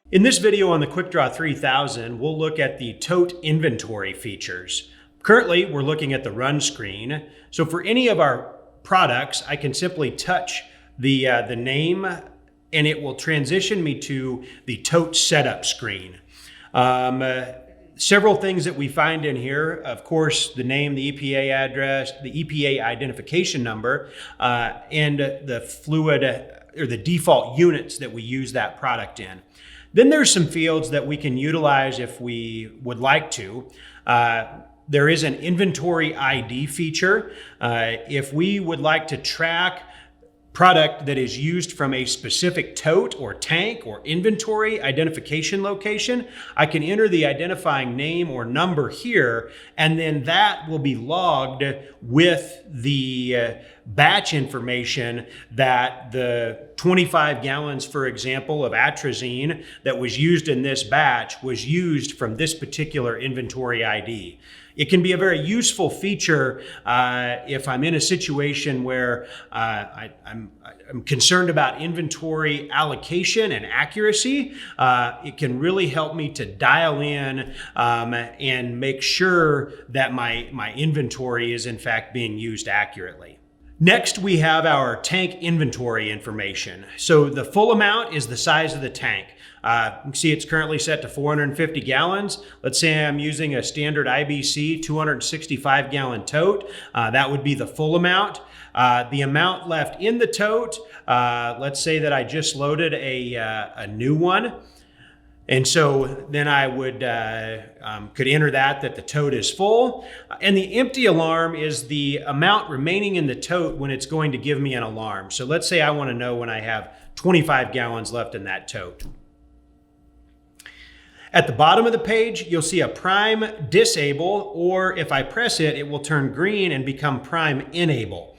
In this video on the QD3000, we'll look at the tote inventory features. Currently, we're looking at the run screen. So for any of our products, I can simply touch the name and it will transition me to the tote setup screen. Several things that we find in here, of course, the name, the EPA address, the EPA identification number, and the fluid or the default units that we use that product in. Then there's some fields that we can utilize if we would like to. There is an inventory ID feature. If we would like to track product that is used from a specific tote or tank or inventory identification location, I can enter the identifying name or number here, and then that will be logged with the batch information that the 25 gallons, for example, of atrazine that was used in this batch was used from this particular inventory ID. It can be a very useful feature if I'm in a situation where I'm concerned about inventory allocation and accuracy. It can really help me to dial in and make sure that my inventory is in fact being used accurately. Next, we have our tank inventory information. So the full amount is the size of the tank. You can see it's currently set to 450 gallons. Let's say I'm using a standard IBC 265 gallon tote. That would be the full amount. The amount left in the tote, let's say that I just loaded a new one. And so then I would could enter that the tote is full. And the empty alarm is the amount remaining in the tote when it's going to give me an alarm. So let's say I want to know when I have 25 gallons left in that tote. At the bottom of the page, you'll see a prime disable, or if I press it, it will turn green and become prime enable.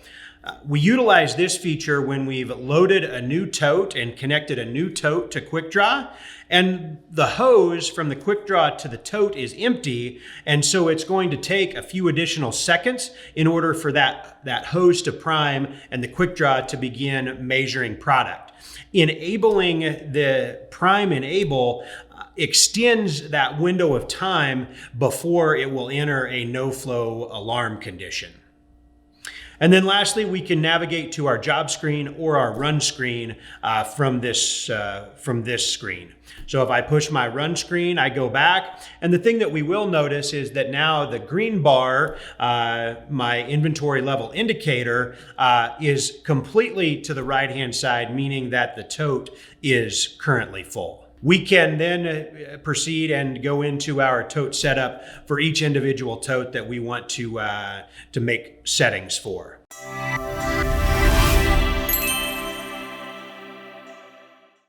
We utilize this feature when we've loaded a new tote and connected a new tote to QuickDraw, and the hose from the QuickDraw to the tote is empty, and so it's going to take a few additional seconds in order for that hose to prime and the QuickDraw to begin measuring product. Enabling the prime enable extends that window of time before it will enter a no-flow alarm condition. And then lastly, we can navigate to our job screen or our run screen from this screen. So if I push my run screen, I go back. And the thing that we will notice is that now the green bar, my inventory level indicator, is completely to the right-hand side, meaning that the tote is currently full. We can then proceed and go into our tote setup for each individual tote that we want to make settings for.